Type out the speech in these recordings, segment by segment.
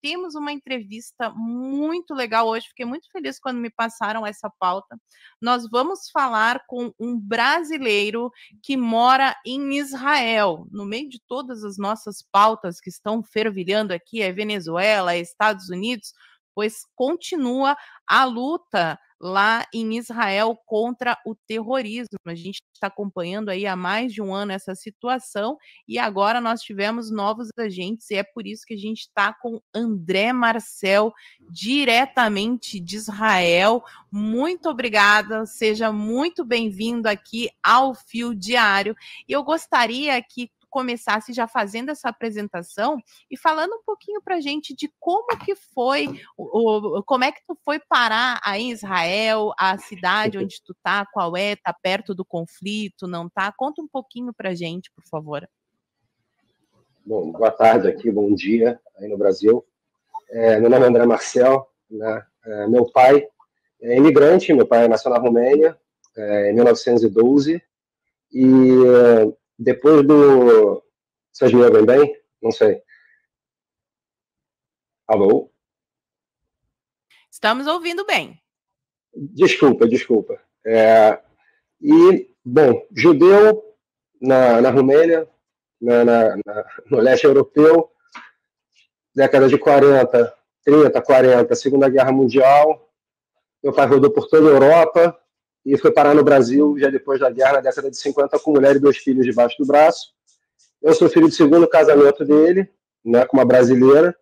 temos uma entrevista muito legal hoje, fiquei muito feliz quando me passaram essa pauta. Nós vamos falar com um brasileiro que mora em Israel. No meio de todas as nossas pautas que estão fervilhando aqui, é Venezuela, é Estados Unidos, pois continua a luta lá em Israel contra o terrorismo. A gente está acompanhando aí há mais de um ano essa situação e agora nós tivemos novos agentes e é por isso que a gente está com André Marcel, diretamente de Israel. Muito obrigada, seja muito bem-vindo aqui ao Fio Diário. E eu gostaria que começasse já fazendo essa apresentação e falando um pouquinho para a gente de como que foi, como é que tu foi parar aí em Israel, a cidade onde tu tá, qual é, tá perto do conflito, não tá? Conta um pouquinho para a gente, por favor. Bom, boa tarde aqui, bom dia aí no Brasil. Meu nome é André Marcel, né? Meu pai é imigrante, meu pai nasceu na Romênia em 1912 e depois do... Vocês me ouvem bem? Não sei. Alô? Estamos ouvindo bem. Desculpa. Bom, judeu na Romênia, no leste europeu, década de 40, 30, 40, Segunda Guerra Mundial. Meu pai rodou por toda a Europa e foi parar no Brasil já depois da guerra, na década de 50, com mulher e 2 filhos debaixo do braço. Eu sou filho do segundo casamento dele, né, com uma brasileira.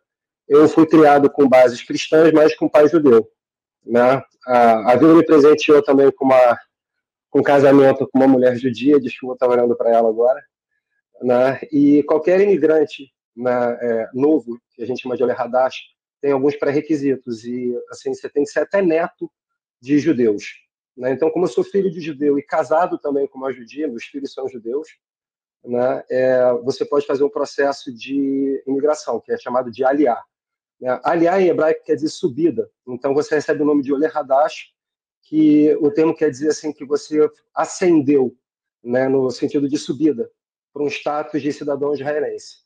Eu fui criado com bases cristãs, mas com pai judeu. Né? A vida me presenteou também com um casamento com uma mulher judia, desculpa, estou olhando para ela agora. Né? E qualquer imigrante, né, novo, que a gente chama de Oleh Hadash, tem alguns pré-requisitos. E assim, você tem que ser até neto de judeus. Né? Então, como eu sou filho de judeu e casado também com uma judia, meus filhos são judeus, né, você pode fazer um processo de imigração, que é chamado de Aliyah. Aliyah em hebraico quer dizer subida. Então, você recebe o nome de Oleh Hadash, que o termo quer dizer assim, que você ascendeu, né, no sentido de subida, para um status de cidadão israelense.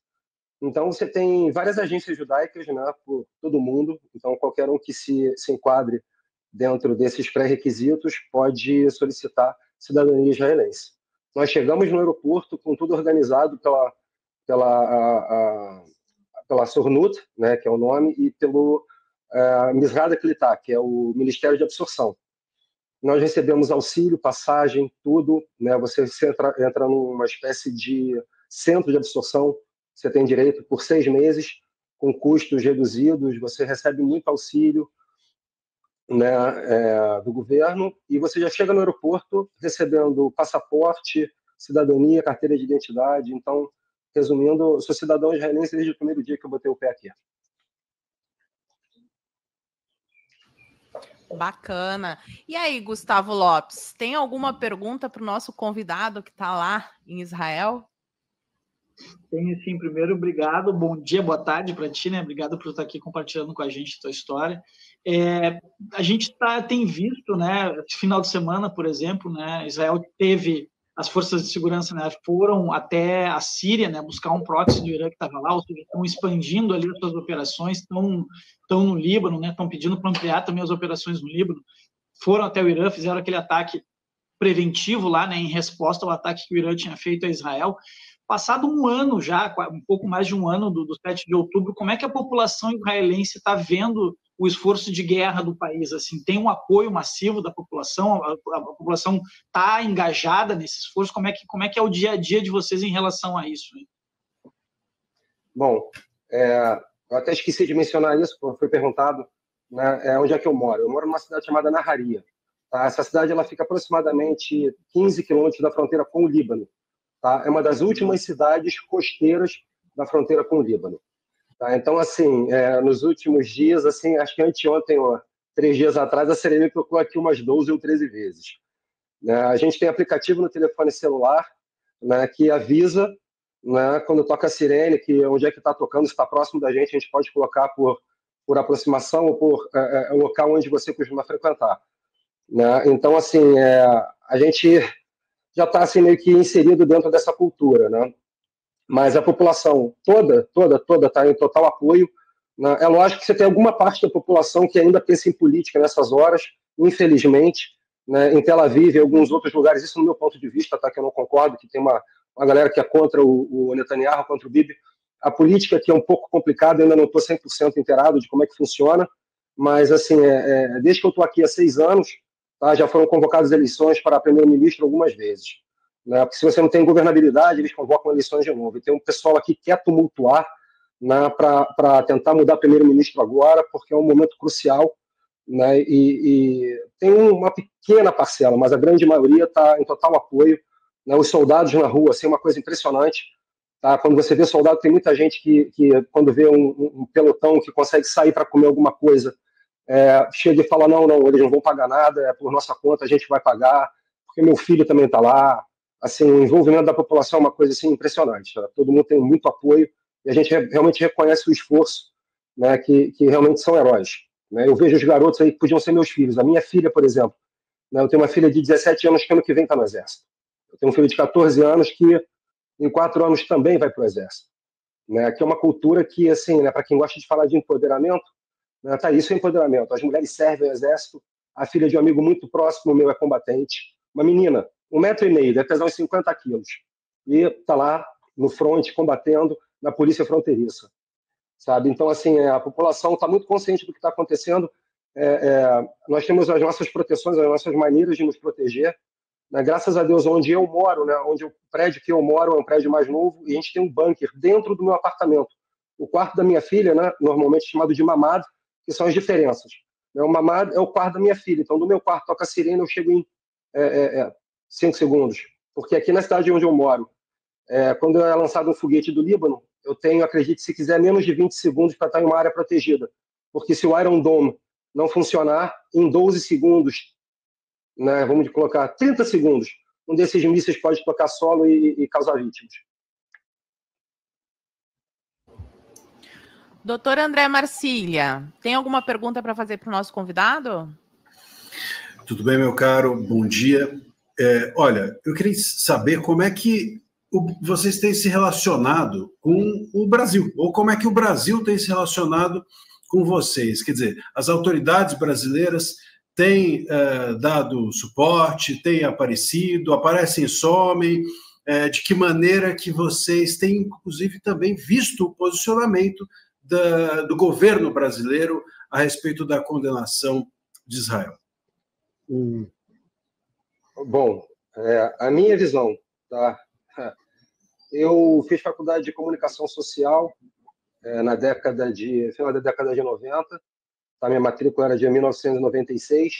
Então, você tem várias agências judaicas, né, por todo o mundo. Então, qualquer um que se enquadre dentro desses pré-requisitos pode solicitar cidadania israelense. Nós chegamos no aeroporto com tudo organizado pela Sornut, né, que é o nome, e pelo Misrad Klitá, que é o Ministério de Absorção. Nós recebemos auxílio, passagem, tudo. Né, você entra numa espécie de centro de absorção, você tem direito por 6 meses, com custos reduzidos, você recebe muito auxílio, né, do governo, e você já chega no aeroporto recebendo passaporte, cidadania, carteira de identidade. Então, resumindo, eu sou cidadão israelense desde o primeiro dia que eu botei o pé aqui. Bacana. E aí, Gustavo Lopes, tem alguma pergunta para o nosso convidado que está lá em Israel? Tenho sim. Primeiro, obrigado. Bom dia, boa tarde para ti, né? Obrigado por estar aqui compartilhando com a gente a tua história. A gente tem visto, né? Esse final de semana, por exemplo, né? Israel teve as forças de segurança, né, foram até a Síria, né, buscar um proxy do Irã que estava lá, ou seja, estão expandindo ali as suas operações, estão no Líbano, né, estão pedindo para ampliar também as operações no Líbano, foram até o Irã, fizeram aquele ataque preventivo lá, né, em resposta ao ataque que o Irã tinha feito a Israel. Passado um ano já, um pouco mais de um ano do 7 de outubro, como é que a população israelense está vendo o esforço de guerra do país? Assim, tem um apoio massivo da população? A população está engajada nesse esforço? Como é que é o dia a dia de vocês em relação a isso? Hein? Bom, eu até esqueci de mencionar isso, foi perguntado, né, onde é que eu moro. Eu moro numa cidade chamada Naharia. Tá? Essa cidade ela fica aproximadamente 15 quilômetros da fronteira com o Líbano. Tá? É uma das últimas cidades costeiras da fronteira com o Líbano. Tá? Então, assim, nos últimos dias, assim, acho que anteontem, 3 dias atrás, a Serena me tocou aqui umas 12 ou 13 vezes. A gente tem aplicativo no telefone celular, né, que avisa, né, quando toca a sirene, que onde é que está tocando, se está próximo da gente, a gente pode colocar por aproximação ou por local onde você costuma frequentar. Né? Então, assim, a gente já está assim, meio que inserido dentro dessa cultura, né? Mas a população toda está em total apoio, né? É lógico que você tem alguma parte da população que ainda pensa em política nessas horas, infelizmente, né? Em Tel Aviv e em alguns outros lugares, isso no meu ponto de vista, tá, que eu não concordo, que tem uma galera que é contra o Netanyahu, contra o Bibi. A política aqui é um pouco complicada, ainda não estou 100% inteirado de como é que funciona, mas, assim, desde que eu estou aqui há 6 anos, tá, já foram convocadas eleições para primeiro-ministro algumas vezes, né? Porque se você não tem governabilidade, eles convocam eleições de novo. E tem um pessoal aqui que quer tumultuar, né, para tentar mudar primeiro-ministro agora, porque é um momento crucial, né, e tem uma pequena parcela, mas a grande maioria está em total apoio, né? Os soldados na rua, assim, uma coisa impressionante. Tá? Quando você vê soldado, tem muita gente que quando vê um pelotão que consegue sair para comer alguma coisa, chega e fala, não, eles não vão pagar nada, é por nossa conta, a gente vai pagar, porque meu filho também está lá. Assim, o envolvimento da população é uma coisa assim, impressionante. Tá? Todo mundo tem muito apoio e a gente realmente reconhece o esforço, né, que realmente são heróis. Né? Eu vejo os garotos aí que podiam ser meus filhos. A minha filha, por exemplo, né, eu tenho uma filha de 17 anos que ano que vem está no Exército. Eu tenho um filho de 14 anos que em 4 anos também vai para o Exército, né? Que é uma cultura que, assim, né, para quem gosta de falar de empoderamento, né, tá, isso é empoderamento. As mulheres servem ao Exército. A filha de um amigo muito próximo meu é combatente, uma menina, 1,5 m, deve pesar uns 50 quilos, e está lá no front combatendo na polícia fronteiriça, sabe? Então, assim, a população está muito consciente do que está acontecendo. Nós temos as nossas proteções, as nossas maneiras de nos proteger. Né, graças a Deus, onde eu moro, né, onde o prédio que eu moro é um prédio mais novo, e a gente tem um bunker dentro do meu apartamento. O quarto da minha filha, né, normalmente chamado de mamado, que são as diferenças. O mamado é o quarto da minha filha, então do meu quarto toca a sirene, eu chego em 5 segundos. Porque aqui na cidade onde eu moro, quando é lançado um foguete do Líbano, eu tenho, acredite se quiser, menos de 20 segundos para estar em uma área protegida. Porque se o Iron Dome não funcionar, em 12 segundos, né, vamos colocar 30 segundos, um desses mísseis pode tocar solo e causar vítimas. Doutor André Marcília, tem alguma pergunta para fazer para o nosso convidado? Tudo bem, meu caro? Bom dia. Olha, eu queria saber como é que vocês têm se relacionado com o Brasil, ou como é que o Brasil tem se relacionado com vocês. Quer dizer, as autoridades brasileiras têm dado suporte, têm aparecido, aparecem e somem, de que maneira que vocês têm, inclusive, também visto o posicionamento do governo brasileiro a respeito da condenação de Israel? Bom, a minha visão, tá? Eu fiz faculdade de comunicação social final da década de 90, tá? Minha matrícula era de 1996,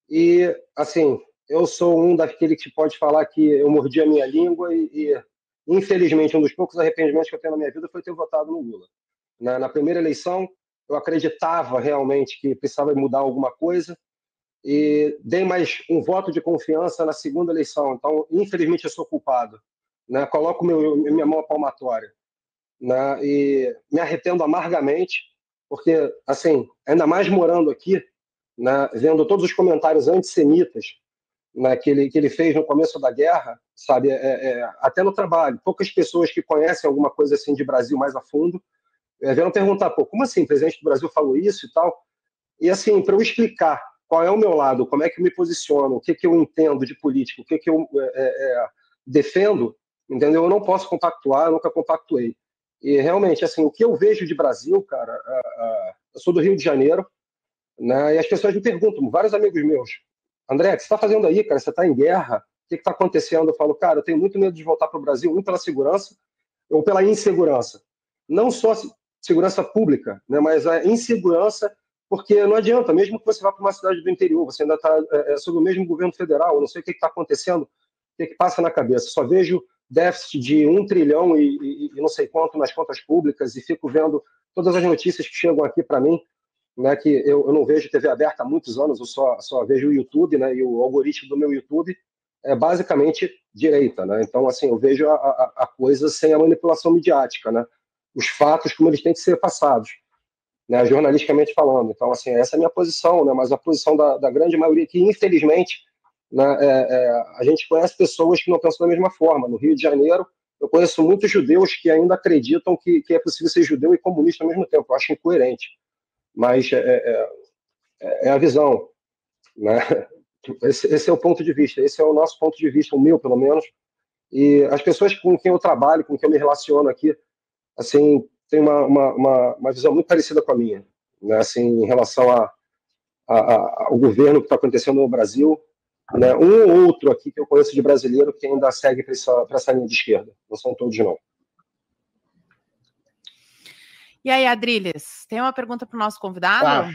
e, assim, eu sou um daquele que pode falar que eu mordi a minha língua e infelizmente, um dos poucos arrependimentos que eu tenho na minha vida foi ter votado no Lula. Na primeira eleição, eu acreditava realmente que precisava mudar alguma coisa, e dei mais um voto de confiança na segunda eleição. Então, infelizmente, eu sou culpado, né? Coloco minha mão à palmatória, né? E me arrependo amargamente, porque, assim, ainda mais morando aqui, né, vendo todos os comentários antissemitas, né, que ele fez no começo da guerra, sabe, até no trabalho, poucas pessoas que conhecem alguma coisa assim de Brasil mais a fundo vieram perguntar, pô, como assim, o presidente do Brasil falou isso e tal? E, assim, para eu explicar qual é o meu lado, como é que eu me posiciono, o que eu entendo de política, o que eu defendo, entendeu? Eu não posso compactuar, eu nunca compactuei. E, realmente, assim, o que eu vejo de Brasil, cara, eu sou do Rio de Janeiro, né, e as pessoas me perguntam, vários amigos meus, André, o que você está fazendo aí, cara? Você está em guerra? O que está acontecendo? Eu falo, cara, eu tenho muito medo de voltar para o Brasil, um pela segurança ou pela insegurança. Não só segurança pública, né, mas a insegurança, porque não adianta, mesmo que você vá para uma cidade do interior, você ainda está sob o mesmo governo federal, eu não sei o que está acontecendo, o que passa na cabeça. Só vejo déficit de 1 trilhão e não sei quanto nas contas públicas, e fico vendo todas as notícias que chegam aqui para mim, né, que eu não vejo TV aberta há muitos anos, eu só vejo o YouTube, né, e o algoritmo do meu YouTube é basicamente direita, né? Então, assim, eu vejo a coisa sem a manipulação midiática, né? Os fatos como eles têm que ser passados, né, jornalisticamente falando. Então, assim, essa é a minha posição, né? Mas a posição da grande maioria que, infelizmente, né, a gente conhece pessoas que não pensam da mesma forma. No Rio de Janeiro, eu conheço muitos judeus que ainda acreditam que é possível ser judeu e comunista ao mesmo tempo. Eu acho incoerente. Mas é a visão, né? Esse é o ponto de vista, esse é o nosso ponto de vista, o meu, pelo menos. E as pessoas com quem eu trabalho, com quem eu me relaciono aqui, assim, tem uma visão muito parecida com a minha, né? Assim, em relação ao governo que está acontecendo no Brasil, né? Um ou outro aqui que eu conheço de brasileiro que ainda segue para essa linha de esquerda. Não são todos, não. E aí, Adriles, tem uma pergunta para o nosso convidado?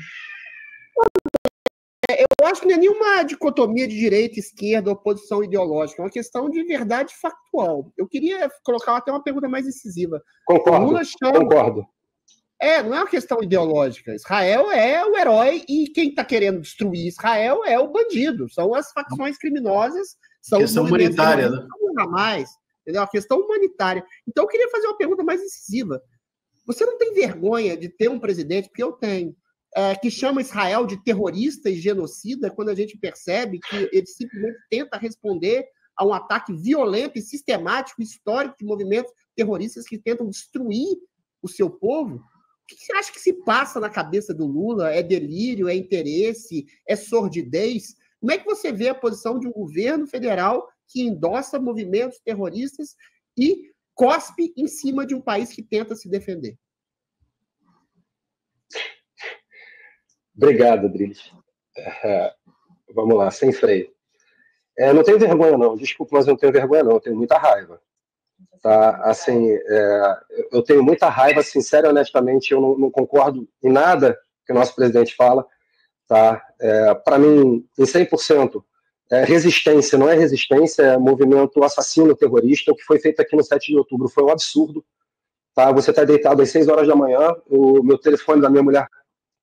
Eu acho que não é nenhuma dicotomia de direita, esquerda, oposição ideológica. É uma questão de verdade factual. Eu queria colocar até uma pergunta mais incisiva. Concordo. Não é uma questão ideológica. Israel é o herói e quem está querendo destruir Israel é o bandido. São as facções criminosas. São questão humanitária, né? Mais, entendeu? A questão humanitária. Então, eu queria fazer uma pergunta mais incisiva. Você não tem vergonha de ter um presidente, porque eu tenho, que chama Israel de terrorista e genocida, quando a gente percebe que ele simplesmente tenta responder a um ataque violento e sistemático, histórico, de movimentos terroristas que tentam destruir o seu povo? O que você acha que se passa na cabeça do Lula? É delírio, é interesse, é sordidez? Como é que você vê a posição de um governo federal que endossa movimentos terroristas e cospe em cima de um país que tenta se defender? Obrigado, Adriles. Vamos lá, sem freio. Não tenho vergonha, não. Desculpa, mas eu não tenho vergonha, não. Eu tenho muita raiva. Tá? Assim, eu tenho muita raiva, sincero e honestamente, eu não concordo em nada que o nosso presidente fala. Tá? Para mim, em 100%, resistência não é resistência, é movimento assassino terrorista. O que foi feito aqui no 7 de outubro foi um absurdo. Tá? Você está deitado às 6 horas da manhã, o meu telefone da minha mulher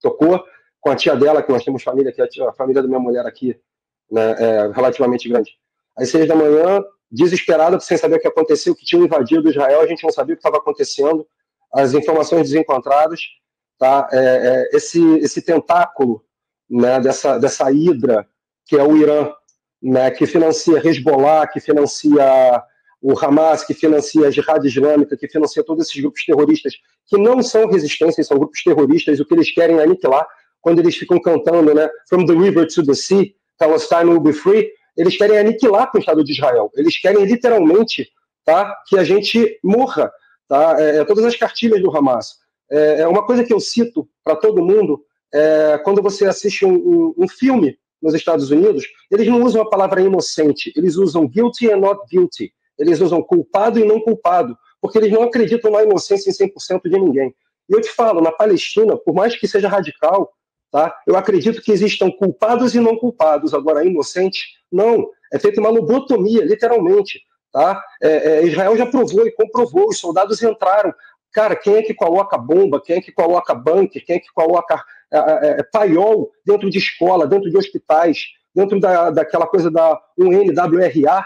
tocou, com a tia dela, que nós temos família aqui, a família da minha mulher aqui, né, relativamente grande. Às 6 da manhã, desesperada, sem saber o que aconteceu, que tinha invadido Israel, a gente não sabia o que estava acontecendo, as informações desencontradas, tá? Esse tentáculo, né, dessa hidra, que é o Irã, né, que financia Hezbollah, que financia o Hamas, que financia a Jihad Islâmica, que financia todos esses grupos terroristas, que não são resistência, são grupos terroristas, o que eles querem é aniquilar, quando eles ficam cantando, né, From the river to the sea, Palestine will be free, eles querem aniquilar com o Estado de Israel, eles querem literalmente, tá, que a gente morra, tá? Todas as cartilhas do Hamas. Uma coisa que eu cito para todo mundo, quando você assiste um filme nos Estados Unidos, eles não usam a palavra inocente, eles usam guilty and not guilty, eles usam culpado e não culpado, porque eles não acreditam na inocência em 100% de ninguém. E eu te falo, na Palestina, por mais que seja radical, tá, eu acredito que existam culpados e não culpados. Agora, inocente, não. É feita uma lobotomia, literalmente. Tá? Israel já provou e comprovou, os soldados entraram. Cara, quem é que coloca bomba, quem é que coloca bunker, quem é que coloca paiol dentro de escola, dentro de hospitais, dentro daquela coisa da UNWRA,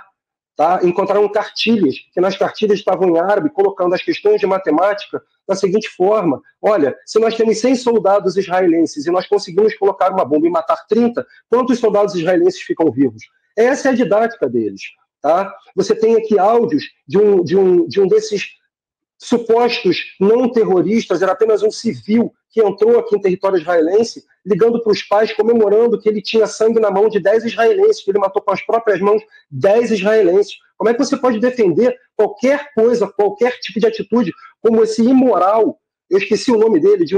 tá? Encontraram cartilhas, que nas cartilhas estavam em árabe, colocando as questões de matemática da seguinte forma: olha, se nós temos 100 soldados israelenses e nós conseguimos colocar uma bomba e matar 30, quantos soldados israelenses ficam vivos? Essa é a didática deles. Tá? Você tem aqui áudios de um desses supostos não terroristas, era apenas um civil que entrou aqui em território israelense, ligando para os pais, comemorando que ele tinha sangue na mão de 10 israelenses, que ele matou com as próprias mãos 10 israelenses. Como é que você pode defender qualquer coisa, qualquer tipo de atitude, como esse imoral? Eu esqueci o nome dele, de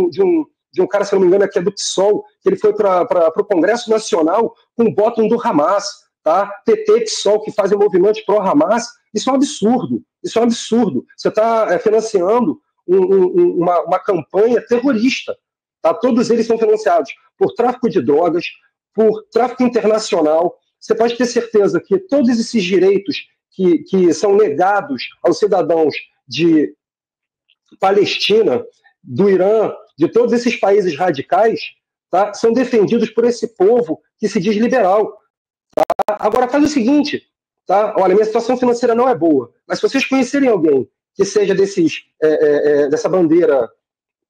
um cara, se não me engano, que é do PSOL, que ele foi para o Congresso Nacional com o bottom do Hamas. Tá? PT, PSOL, que fazem movimentos pró-Hamas, isso é um absurdo, isso é um absurdo. Você está financiando uma campanha terrorista. Tá? Todos eles são financiados por tráfico de drogas, por tráfico internacional. Você pode ter certeza que todos esses direitos que são negados aos cidadãos de Palestina, do Irã, de todos esses países radicais, tá? São defendidos por esse povo que se diz liberal. Agora, faz o seguinte, tá? Olha, minha situação financeira não é boa, mas se vocês conhecerem alguém que seja dessa bandeira,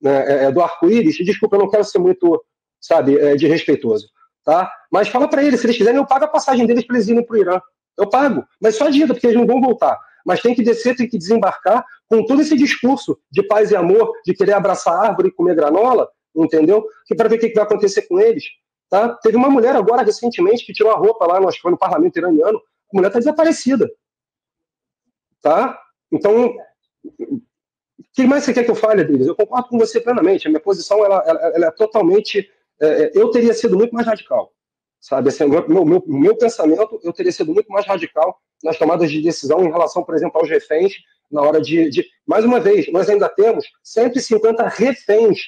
né, do arco-íris, desculpa, eu não quero ser muito, sabe, desrespeitoso, tá? Mas fala para eles, se eles quiserem, eu pago a passagem deles para eles irem para o Irã. Eu pago, mas só adianta, porque eles não vão voltar. mas tem que descer, tem que desembarcar com todo esse discurso de paz e amor, de querer abraçar a árvore e comer granola, entendeu? Que para ver o que vai acontecer com eles. Tá? Teve uma mulher agora, recentemente, que tirou a roupa lá, acho que foi no parlamento iraniano, a mulher está desaparecida. Tá? Então, o que mais você quer que eu fale, Adriles? Eu concordo com você plenamente. A minha posição ela é totalmente... eu teria sido muito mais radical. Sabe? Assim, o meu pensamento, eu teria sido muito mais radical nas tomadas de decisão em relação, por exemplo, aos reféns, na hora mais uma vez, nós ainda temos 150 reféns,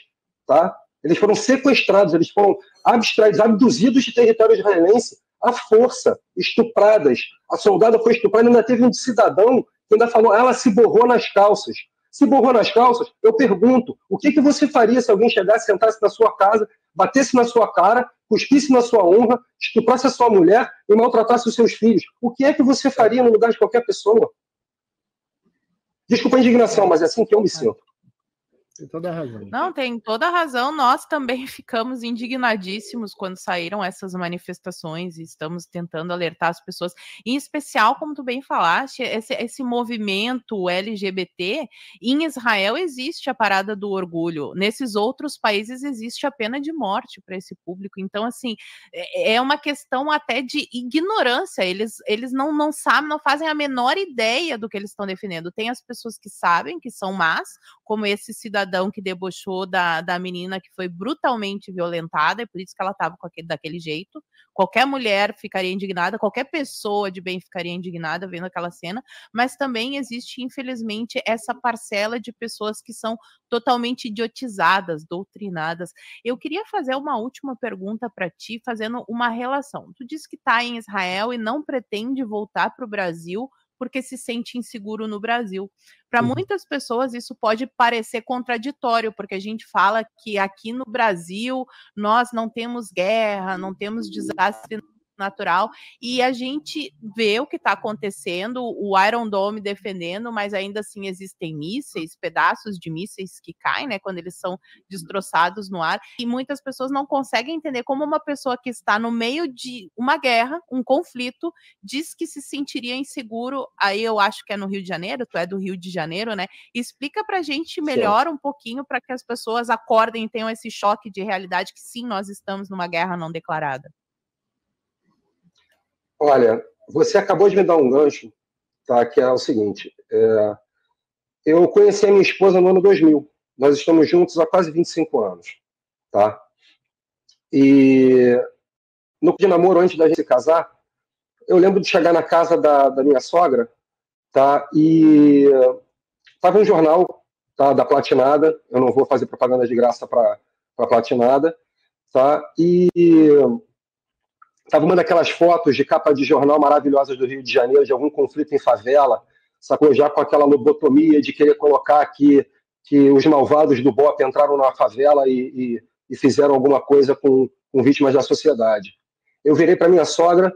tá? Eles foram sequestrados, eles foram abduzidos de território israelense à força, estupradas. A soldada foi estuprada, ainda teve um cidadão que ainda falou, ela se borrou nas calças. Se borrou nas calças, eu pergunto, o que você faria se alguém chegasse, sentasse na sua casa, batesse na sua cara, cuspisse na sua honra, estuprasse a sua mulher e maltratasse os seus filhos? O que é que você faria no lugar de qualquer pessoa? Desculpa a indignação, mas é assim que eu me sinto. Tem toda a razão. Não, tem toda a razão. Nós também ficamos indignadíssimos quando saíram essas manifestações e estamos tentando alertar as pessoas. Em especial, como tu bem falaste, esse movimento LGBT, em Israel existe a parada do orgulho. Nesses outros países existe a pena de morte para esse público. Então, assim, é uma questão até de ignorância. Eles não sabem, não fazem a menor ideia do que eles estão defendendo. Tem as pessoas que sabem, que são más, como esse cidadão que debochou da menina que foi brutalmente violentada, e por isso que ela estava daquele jeito. Qualquer mulher ficaria indignada, qualquer pessoa de bem ficaria indignada vendo aquela cena, mas também existe, infelizmente, essa parcela de pessoas que são totalmente idiotizadas, doutrinadas. Eu queria fazer uma última pergunta para ti, fazendo uma relação. Tu disse que está em Israel e não pretende voltar para o Brasil porque se sente inseguro no Brasil. Para muitas pessoas isso pode parecer contraditório, porque a gente fala que aqui no Brasil nós não temos guerra, não temos desastre natural, e a gente vê o que está acontecendo, o Iron Dome defendendo, mas ainda assim existem mísseis, pedaços de mísseis que caem, né, quando eles são destroçados no ar, e muitas pessoas não conseguem entender como uma pessoa que está no meio de uma guerra, um conflito, diz que se sentiria inseguro. Aí eu acho que é no Rio de Janeiro, tu é do Rio de Janeiro, né? Explica pra gente melhor um pouquinho para que as pessoas acordem e tenham esse choque de realidade que sim, nós estamos numa guerra não declarada. Olha, você acabou de me dar um gancho, tá, que é o seguinte, eu conheci a minha esposa no ano 2000, nós estamos juntos há quase 25 anos, tá? E no de namoro, antes da gente se casar, eu lembro de chegar na casa da minha sogra, tá, e estava um jornal, tá, da Platinada, eu não vou fazer propaganda de graça para Platinada, tá, e estava uma daquelas fotos de capa de jornal maravilhosas do Rio de Janeiro, de algum conflito em favela, sacou? Já com aquela lobotomia de querer colocar que os malvados do BOP entraram na favela e fizeram alguma coisa com vítimas da sociedade. Eu virei para minha sogra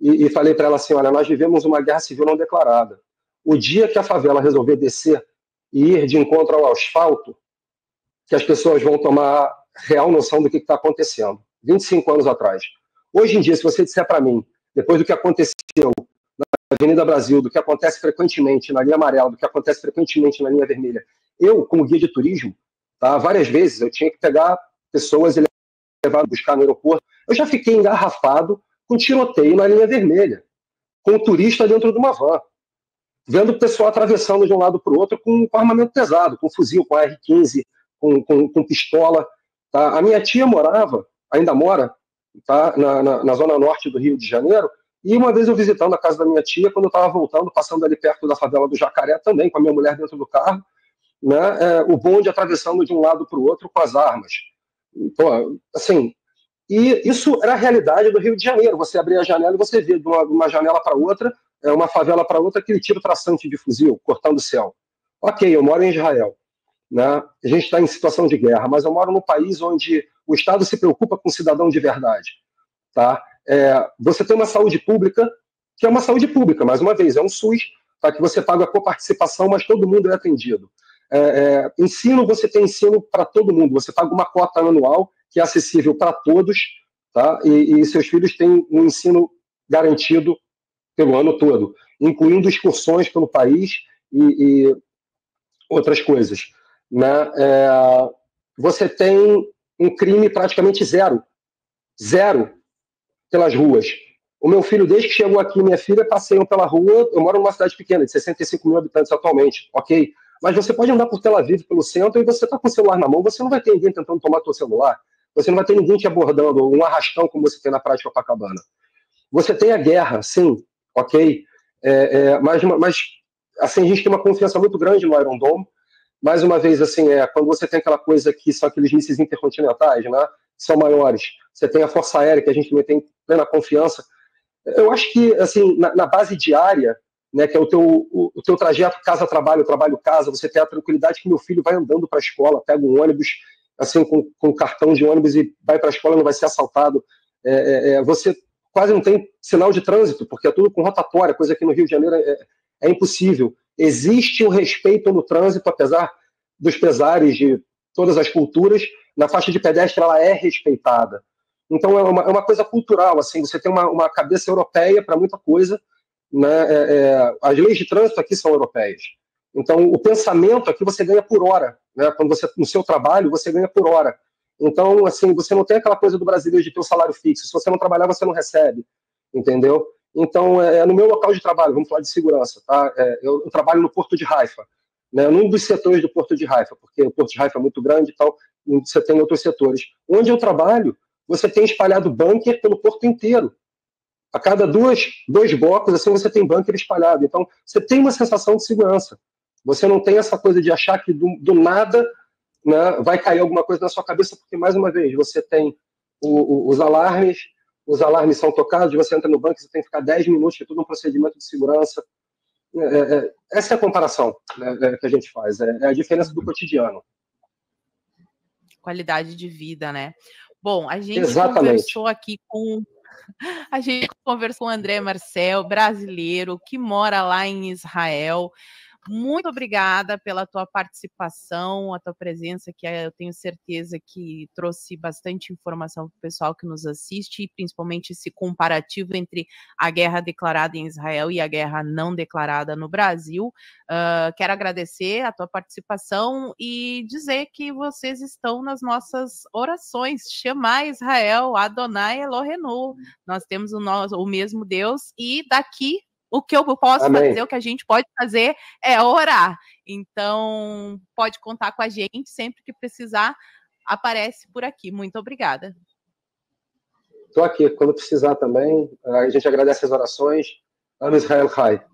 e falei para ela assim, olha, nós vivemos uma guerra civil não declarada. O dia que a favela resolver descer e ir de encontro ao asfalto, que as pessoas vão tomar real noção do que está acontecendo. 25 anos atrás. Hoje em dia, se você disser para mim, depois do que aconteceu na Avenida Brasil, do que acontece frequentemente na linha amarela, do que acontece frequentemente na linha vermelha, eu, como guia de turismo, tá, várias vezes eu tinha que pegar pessoas e levar, buscar no aeroporto. Eu já fiquei engarrafado com tiroteio na linha vermelha, com um turista dentro de uma van, vendo o pessoal atravessando de um lado para o outro com armamento pesado, com fuzil, com AR-15, com pistola. Tá? A minha tia ainda mora, tá, na zona norte do Rio de Janeiro, e uma vez eu visitando a casa da minha tia, quando eu estava voltando, passando ali perto da favela do Jacaré também, com a minha mulher dentro do carro, né, o bonde atravessando de um lado para o outro com as armas. Pô, assim, e isso era a realidade do Rio de Janeiro. Você abria a janela e você vê de uma janela para outra, uma favela para outra, aquele tiro traçante de fuzil, cortando o céu. Ok, eu moro em Israel, né? A gente está em situação de guerra, mas eu moro num país onde o Estado se preocupa com o cidadão de verdade. Tá? Você tem uma saúde pública, que é uma saúde pública, mais uma vez, é um SUS, tá? Que você paga por participação, mas todo mundo é atendido. Ensino, você tem ensino para todo mundo, você paga uma cota anual, que é acessível para todos, tá? E seus filhos têm um ensino garantido pelo ano todo, incluindo excursões pelo país e outras coisas. Né? Você tem um crime praticamente zero pelas ruas. O meu filho, desde que chegou aqui, minha filha, passeiam pela rua. Eu moro numa cidade pequena, de 65 mil habitantes atualmente, ok? Mas você pode andar por Tel Aviv, pelo centro, e você está com o celular na mão, você não vai ter ninguém tentando tomar seu celular, você não vai ter ninguém te abordando, um arrastão como você tem na Praia de Copacabana. Você tem a guerra, sim, ok? Mas assim, a gente tem uma confiança muito grande no Iron Dome. Mais uma vez, assim, quando você tem aquela coisa que são aqueles mísseis intercontinentais, né? São maiores. Você tem a Força Aérea, que a gente também tem plena confiança. Eu acho que, assim, na base diária, né, que é o teu trajeto casa-trabalho, trabalho-casa, você tem a tranquilidade que meu filho vai andando para a escola, pega um ônibus, assim, com cartão de ônibus e vai para a escola, não vai ser assaltado. Você quase não tem sinal de trânsito, porque é tudo com rotatória, coisa que no Rio de Janeiro é impossível. Existe o respeito no trânsito, apesar dos pesares de todas as culturas, na faixa de pedestre ela é respeitada. Então é uma coisa cultural, assim, você tem uma cabeça europeia para muita coisa, né? As leis de trânsito aqui são europeias. Então o pensamento aqui você ganha por hora, né? Quando você no seu trabalho você ganha por hora. Então assim, você não tem aquela coisa do brasileiro de ter um salário fixo. Se você não trabalhar, você não recebe, entendeu? Então, no meu local de trabalho, vamos falar de segurança, tá? Eu trabalho no Porto de Haifa, né? Num dos setores do Porto de Haifa, porque o Porto de Haifa é muito grande e tal, você tem outros setores. Onde eu trabalho, você tem espalhado bunker pelo Porto inteiro. A cada dois blocos, assim, você tem bunker espalhado. Então, você tem uma sensação de segurança. Você não tem essa coisa de achar que do nada, né, vai cair alguma coisa na sua cabeça, porque, mais uma vez, você tem os alarmes são tocados, você entra no banco, você tem que ficar 10 minutos, é tudo um procedimento de segurança. Essa é a comparação, né, que a gente faz, é a diferença do cotidiano. Qualidade de vida, né? Bom, a gente Exatamente. conversou aqui com o André Marcel, brasileiro, que mora lá em Israel. Muito obrigada pela tua participação, a tua presença, que eu tenho certeza que trouxe bastante informação para o pessoal que nos assiste, e principalmente esse comparativo entre a guerra declarada em Israel e a guerra não declarada no Brasil. Quero agradecer a tua participação e dizer que vocês estão nas nossas orações. Shema Israel, Adonai Elohenu. Nós temos o mesmo Deus, e daqui o que eu posso Amém. fazer, o que a gente pode fazer é orar. Então, pode contar com a gente, sempre que precisar, aparece por aqui. Muito obrigada. Estou aqui, quando precisar também. A gente agradece as orações. Am Israel Chai.